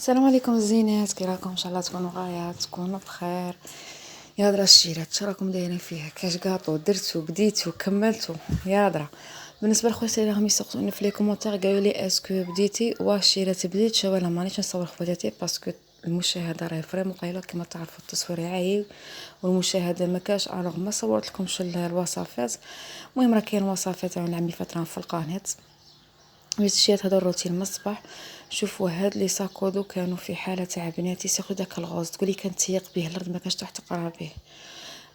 السلام عليكم الزينات، كي راكم؟ ان شاء الله تكونوا غايه تكونوا بخير. يا درا الشيرات شراكم دايرين فيها؟ كاش كاطو درتو بديتو كملتو؟ يا درا بالنسبه لخواتي اللي راهم يسقسوني في لي كومونتير قالوا لي اسكو بديتي؟ واش شيرات بديت؟ ولا مانيش نصور خواتاتي باسكو المشاهده راهي فريمون قليله كما تعرفوا، التصوير عايب والمشاهده ما كاش. الوغ ما صورت لكمش الوصفات. المهم راه كاين وصفات انا عمي فتره في القناه. مشيت هذا الروتين من الصباح. شوفوا هاد لي ساكودو كانوا في حاله تاع بناتي سيرتو داك الغوز تقولي كان تيق به الارض ما كانش تروح تقرا به.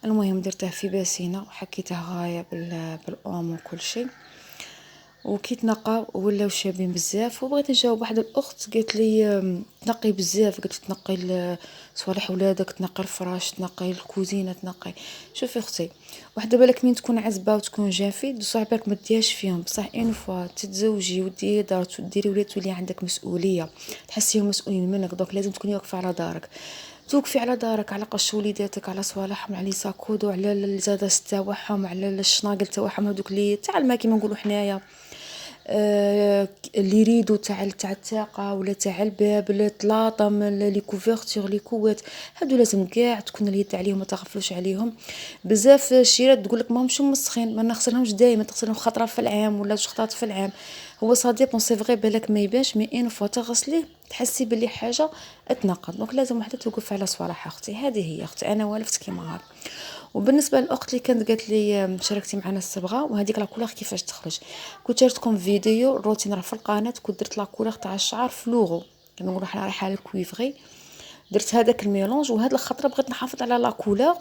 المهم درته في باسينه وحكيته غايه بالاوم وكل شيء، وكي تنقى ولاو شابين بزاف. وبغيت نجاوب واحده الاخت قالت لي تنقي بزاف، قلت تنقي صوالح ولادك، تنقي الفراش، تنقي الكوزينه، تنقي. شوفي اختي، واحده بالك من تكون عزبه وتكون جافي بصح بالك ما دياش فيهم، بصح اون فوا تتزوجي وديري دار وديري ولاد تولي عندك مسؤوليه، تحسيهم مسؤولين منك، دونك لازم تكوني واقفه على دارك. توقفي على دارك، على قش وليداتك، على صوالحهم، على لي ساكودو، على الزادس تاعهم، على الشناقل تاعهم، هذوك اللي تاع الماء كيما نقولوا حنايا. اللي يريدوا تاع التاقه ولا تاع الباب، الطلاطم، لي كوفرتور، لي كوات، هادو لازم كاع تكون اليد عليهم، ما تغفلوش عليهم. بزاف الشيرات تقول لك ماهمش مسخين، ما نغسلهمش دائما، تغسلهم خطره في العام ولا جوج خطرات في العام. هو صا ديبون، سي فغي بالك ما يبانش، مي ان فوا تغسليه تحسي بلي حاجه تنقض. دونك لازم وحده توقف على صوالح اختي. هذه هي اختي، انا والفت كيما هاك. وبالنسبه للاخت اللي كانت قالت لي شاركتي معنا الصبغه وهذيك لا كولور كيفاش تخرج، كنت شاركتكم فيديو الروتين راه في القناه، كنت درت لا كولور تاع الشعر فلوغو، كنقولوا حنا رايحه للكويفغي. درت هذاك الميلونج، وهاد الخطره بغيت نحافظ على لا كولور،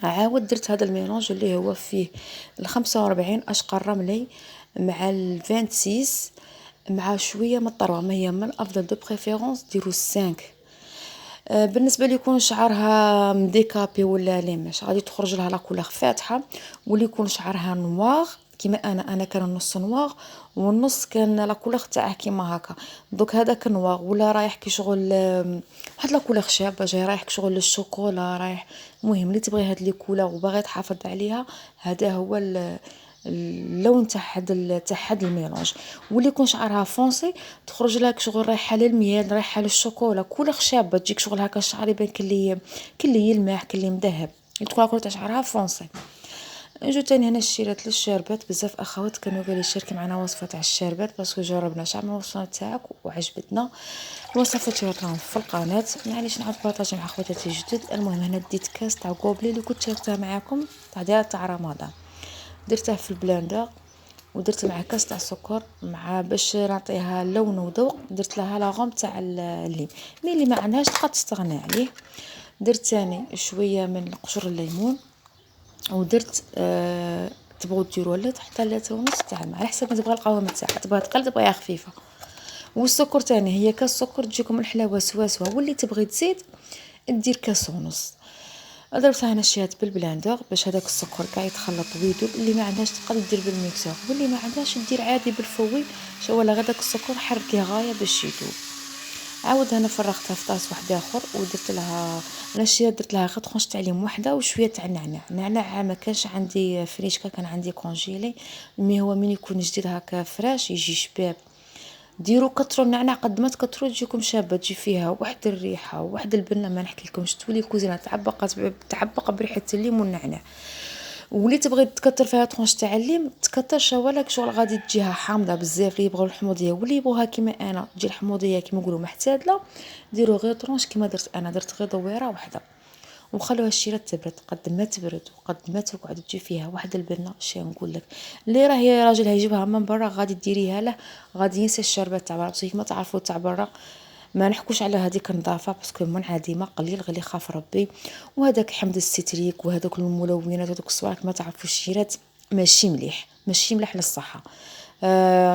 عاود درت هذا الميلونج اللي هو فيه 45 اشقر رملي مع 26 مع شويه من الطروه. ما هي من الافضل دو بريفيرونس ديروا 5. بالنسبه لي يكون شعرها مديكابي ولا ليمش غادي تخرج لها لا كولور فاتحه، واللي يكون شعرها نوار كيما انا كان النص نوار والنص كان لا كولور تاعه كيما هكا. دوك هذاك نوار ولا رايح كي شغل واحد لا كولور شابه جاي رايح كشغل للشوكولا رايح. المهم اللي تبغي هاد لي كولور وباغي تحافظ عليها، هذا هو اللون تاع هاد الميلونج. واللي يكون شعرها فونسي تخرج لها شغل رايحه للميال، رايحه للشوكولا، كولور شابه تجيك شغل هكا الشعر يبان كلي يلمع كلي مذهب، تكون كل تاع شعرها فونسي. جو تاني هنا شريت للشربات. بزاف اخوات كانوا قالوا شاركي معنا وصفه تاع الشربات باسكو جربنا شعر من الوصفه تاعك وعجبتنا. الوصفات راهم في القناه، معليش نعاود بارطاجي مع خواتاتي الجدد. المهم هنا ديت كاس تاع كوبلي اللي كنت شاركتها معاكم تاع رمضان، درته في البلندر ودرت معاه كاس تاع سكر مع باش نعطيها لون وذوق. درت لها لاغوم تاع الليم، مي اللي ما عندهاش تقدر تستغنى عليه. درت ثاني شويه من قشر الليمون، ودرت تبغوا ديروا لا حتى 3.5 تاع الماء على حسب ما تبغى القوام تاعها، تبغى تقل تبغيها خفيفه. والسكر تاني هي كاس سكر تجيكم الحلاوه سوا واللي تبغي تزيد دير كاس ونص. ضربتها هنا شيات بالبلاندر باش هذاك السكر كاع يتخلط ويذوب. اللي ما عندهاش تقدر دير بالميكسور، واللي ما عندهاش دير عادي بالفوي. شو ولا غداك السكر حركيه غايه باش يذوب. عاود انا فرغتها في طاس واحد اخر ودرت لها انا الشيات درت لها غير طرونش تاع ليم وحده وشويه تاع نعناع ما كانش عندي فريشكا، كان عندي كونجيلي. مي هو من يكون جديد هكا فريش يجي شباب. ديروا كتروا النعناع قد ما تكتروا تجيكم شابه، تجي فيها واحد الريحه واحد البنه ما نحكي لكمش، تولي الكوزينه تعبق بريحه الليم والنعناع. واللي تبغي تكتر فيها طونش تاع الليم تكتر شوالك شغل غادي تجيها حامضه بزاف. اللي يبغوا الحموضيه واللي يبغوها كيما انا تجي الحموضيه كيما نقولوا محتاده، ديروا غير طونش كيما درت انا، درت غير دويره واحده وخلوها الشيره تبرد. قد ما تبرد وقد ما تقعد تجي فيها واحد البنه شي نقول لك. اللي راهي راجل هيجيبها من برا غادي ديريها له غادي ينسى الشربات تاع برا، بصح كيما تعرفوا تاع برا ما نحكوش على هذيك النظافه باسكو منعدمه قليل غير اللي خاف ربي. وهذاك حمض الستريك وهذوك الملونات وهذوك الصوالح ما تعرفوا الشيرات ماشي مليح، ماشي مليح للصحه.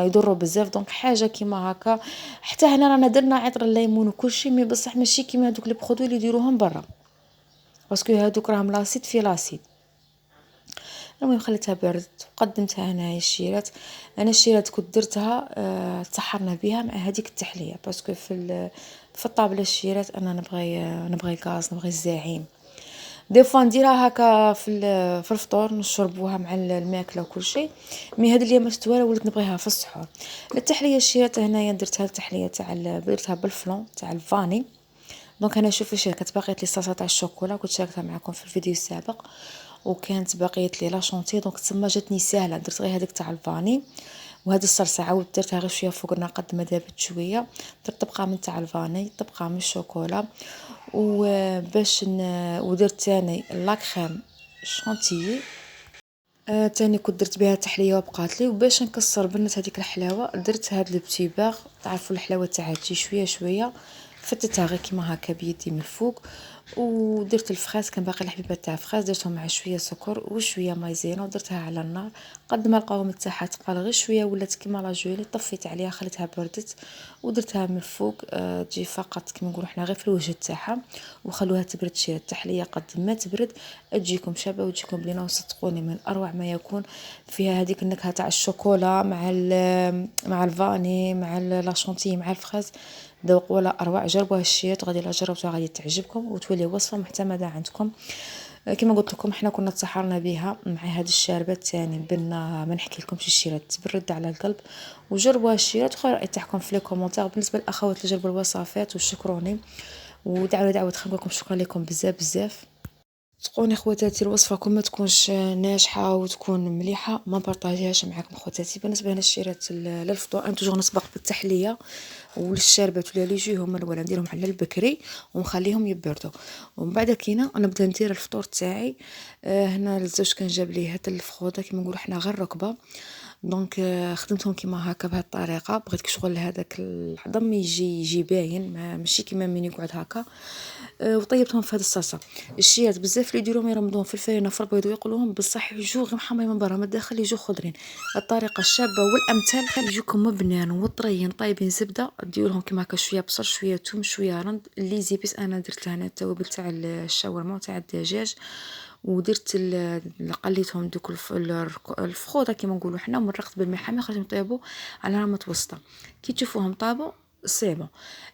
يضروا بزاف. دونك حاجه كيما هكا حتى هنا رانا درنا عطر الليمون وكل شيء، مي بصح ماشي كيما هذوك لي برودوي اللي يديروهم برا باسكو هذوك راهم لاسيد في لاسيد. المهم خليتها بردت وقدمتها هنايا الشيرات. انا الشيرات كنت درتها تسحرنا بها مع هذيك التحليه باسكو في الطابله الشيرات انا نبغي غاز، نبغي الزعيم. دي فوا نديرها هكا في الفطور نشربوها مع الماكله وكل شيء. مي هاد اليامات توالي وليت نبغيها في السحور. التحليه الشيرات هنايا درتها التحليه تاع درتها بالفلون تاع الفاني. دونك انا شوفي كانت باقيت لي الصلصه تاع الشوكولا كنت شاركتها معكم في الفيديو السابق، وكانت باقيت لي لا شونتي، دونك تما جاتني ساهله درت غير هذيك تاع الفاني. وهذه الصلصه عاود درتها غير شويه فوق النار قد ما دابت شويه، درت طبقه من تاع الفاني طبقه من الشوكولا وباش ودرت ثاني لا كريم شونتيي. تاني كنت درت بها تحليه وبقات لي. وباش نكسر بنت هذيك الحلاوه درت هاد لو باغ، تعرفوا الحلاوه تاعها تجي شويه شويه، فتتها غير كيما هكا بيدي من الفوق. ودرت الفخاز كان باقي الحبيبات تاع الفخاز درتهم مع شويه سكر وشويه مايزينا ودرتها على النار. قد ما القوام تاعها تقال غير شويه ولات كيما لا جولي، طفيت عليها خليتها بردت ودرتها من الفوق. تجي فقط كيما نقولوا حنا غير في الوجه تاعها وخلوها تبرد شويه. التحليه قد ما تبرد تجيكم شابه وتجيكم بلينه، وصدقوني من اروع ما يكون. فيها هذيك النكهه تاع الشوكولا مع الفاني مع لا شونتي مع الفخاز، ذوق ولا اروع. جربوها الشيات غادي لا جربتوها غادي تعجبكم وتولي وصفه معتمده عندكم. كما قلت لكم حنا كنا تسحرنا بها مع هاد الشاربات تاني بنا ما نحكي لكمش الشيرات تبرد على القلب. وجربوها الشيرات وخير راي تاعكم في لي كومونتير. بالنسبه للاخوات اللي جربوا الوصفات وشكروني ودعوا دعوه خلينا لكم شكرا لكم بزاف بزاف. صدقوني خواتاتي الوصفه كون ما تكونش ناجحه وتكون مليحه ما بارطاجيهاش معكم خواتاتي. بالنسبه للشيرات للفطور انا توجور نسبق بالتحليه والشاربات ولا لي جي هما الاولى نديرهم على البكري ونخليهم يبردوا. ومن بعد كينا انا نبدا ندير الفطور تاعي. هنا الزوج كان جاب لي هاد الفخوده كيما نقولوا حنا غير ركبه. دونك خدمتهم كيما هكا بهذه الطريقه. بغيت شغل هذاك العظم يجي باين ماشي كيما من يقعد هكا. وطيبتهم في هذه الصلصه. الشيات بزاف اللي يديروهم يرمضوهم في الفرينه في البيض ويقولوهم بصح يجوا غير محمرين من برا من الداخل يجوا خضرين. الطريقه الشابه والامثل يجوكم مبنان وطريين طايبين زبده ديروا كيما هكا شويه بصل شويه ثوم شويه رند اللي زيبيس. انا درت هنا التوابل تاع الشاورما وتاع الدجاج ودرت قليتهم دوك الفخوطه كيما نقولوا حنا مرقت بالماء حامي خليتهم يطيبوا على نار متوسطه. كي تشوفوهم طابوا سي بون.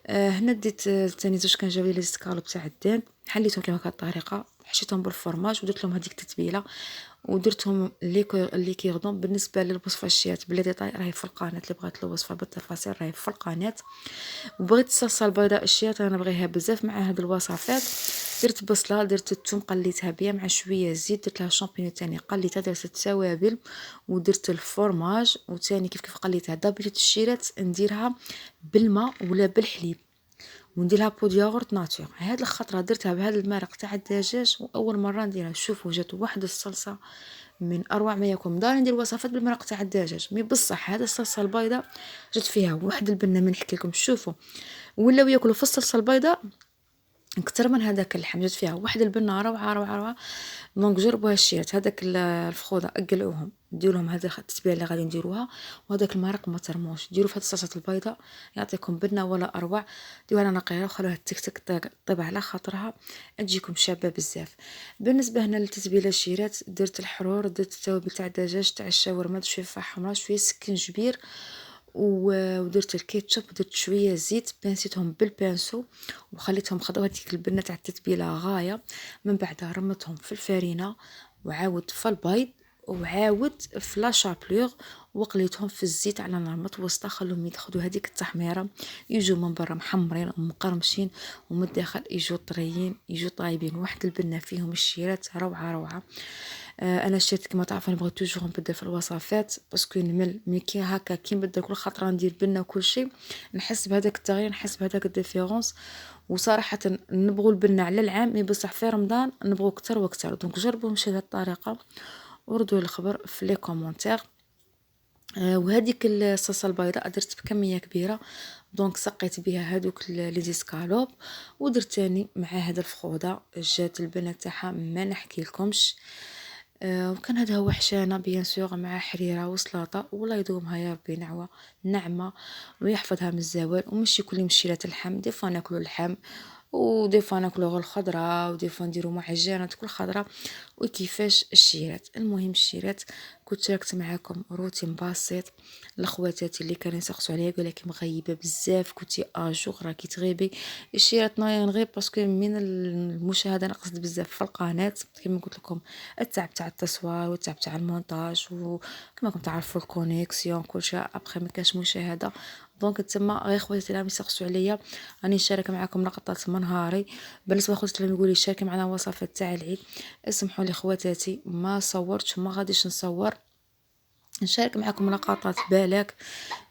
هنا ديت ثاني زوج كان جاوي لي سكالوب تاع الدين حليتهم كيما هكا الطريقه حشيتهم بالفرماج ودرت لهم هذيك التتبيله ودرتهم لي كيردون. بالنسبه للوصفه الشيات بلا ديتاي راهي في القناه، اللي بغات الوصفه بالتفاصيل راهي في القناه. وبغيت الصلصه البيضاء الشيات انا نبغيها بزاف مع هاد الوصفات. درت بصله درت الثوم قليتها بيا مع شويه زيت درت لها شامبينيون تاني قليتها درت التوابل ودرت الفرماج وتاني كيف قليتها. دابلت الشيرات نديرها بالماء ولا بالحليب وندير لها بود ياغورت ناتور. هاد الخطره درتها بهذا المرق تاع الدجاج واول مره نديرها. شوفوا جات واحد الصلصه من اروع ما يكون. دار ندير وصفات بالمرق تاع الدجاج مي بصح هذا الصلصه البيضاء جات فيها واحد البنه ما نحكي لكم. شوفوا ولاو ياكلوا في الصلصه البيضاء اكثر من هذاك اللحم. جات فيها واحد البنه روعه روعه روعه. دونك جربوا هالشيات هذاك الفخوذه اقلعوهم ديروا لهم هذا التتبيله اللي غادي نديروها وهذاك المرق ما ترموش ديروا في هذه الصلصه البيضاء يعطيكم بنه ولا اروع. ديروها نقيه وخلوها تكتك طيب على خاطرها تجيكم شابه بزاف. بالنسبه هنا للتتبيله الشيرات درت الحرور درت التوابل تاع الدجاج تاع الشاورما شويه فاح حمراء شويه سكنجبير ودرت الكيتشوب ودرت شويه زيت بانسيتهم بالبانسو وخليتهم خضوا هذيك البنه تاع التتبيله غايه. من بعد رمتهم في الفرينه وعاود في البيض وعاود في لا شابلور وقليتهم في الزيت على نار متوسطه. خلوهم يدخلوا هذيك التحميره يجوا من برا محمرين ومقرمشين ومن الداخل يجوا طريين يجوا طايبين. واحد البنه فيهم الشيرات روعه روعه. انا شريت كما تعرفوا نبغي توجور نبدل في الوصفات باسكو نمل مي كي هكا كي نبدل كل خطره ندير بنه وكل شيء نحس بهذاك التغيير نحس بهذاك الديفيرونس. وصراحه نبغوا البنه على العام مي بصح في رمضان نبغوا اكثر واكثر. دونك جربوا مشي بهذه الطريقه وردوا الخبر في لي كومونتير. وهذيك الصلصه البيضاء درت بكميه كبيره دونك سقيت بها هذوك لي زيسكالوب ودرت تاني مع هذا الفخوذه جات البنه تاعها ما نحكي لكمش. وكان هذا هو حشانه بيان سور مع حريره وسلطه والله يدومها يا ربي نعوه نعمه ويحفظها من الزوال. ومشي كل مشيلات اللحم دي فوا ناكلوا اللحم ودي فوا ناكلوا غير الخضره ودي فوا نديروا معجنات كل خضره وكيفاش الشيرات. المهم الشيرات كنت شاركت معاكم روتين بسيط لخواتاتي اللي كانوا يسقسوا عليا يقول لك مغيبه بزاف، كنتي اجور راكي تغيبي. الشيرات نغيب باسكو من المشاهده نقصت بزاف في القناه كما قلت لكم، التعب تاع التصوير والتعب تاع المونتاج، وكما راكم تعرفوا الكونيكسيون كلشي ابخي ما كاش مشاهده. دونك تما غير خواتي اللي يسقسوا عليا راني نشارك معكم لقطات من نهاري. بالنسبه لخواتي اللي يقولوا لي شاركي معنا وصفات تاع العيد، اسمحوا لي خواتاتي ما صورتش وما غاديش نصور، نشارك معكم لقطات بالك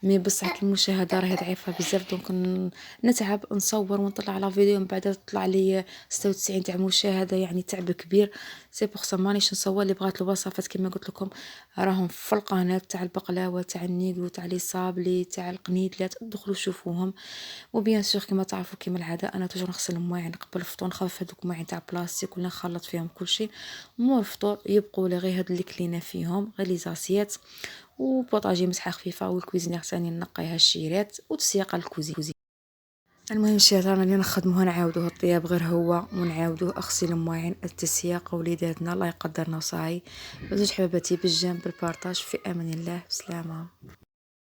مي بصح المشاهده راهي ضعيفه بزاف، دونك نتعب نصور ونطلع على فيديو من بعد تطلع لي 96 تاع مشاهده، يعني تعب كبير. سي بوغ سا مانيش نصور. اللي بغات الوصفات كما قلت لكم راهم في القناه تاع البقلاوه تاع النيغلو تاع لي صابلي تاع القنيدلات، دخلوا شوفوهم. وبيان سور كما تعرفوا كما العاده انا توجور نغسل المواعن قبل الفطور، نخاف هذوك المواعن تاع بلاستيك ولا نخلط فيهم كلشي. مور الفطور يبقوا لي غير هاد اللي كلينا فيهم غير لي زاسيات، وبوطاجي مسحه خفيفه، والكويزينير ثاني نقيها الشيرات وتسيق الكوزين. المهم الشيرات رانا نخدموه نعاودوه الطياب غير هو، ونعاودوه اغسل المواعن التسياق وليداتنا الله يقدرنا وصاي. بزوج حباباتي بالجنب بالبارطاج، في امان الله، بسلامه.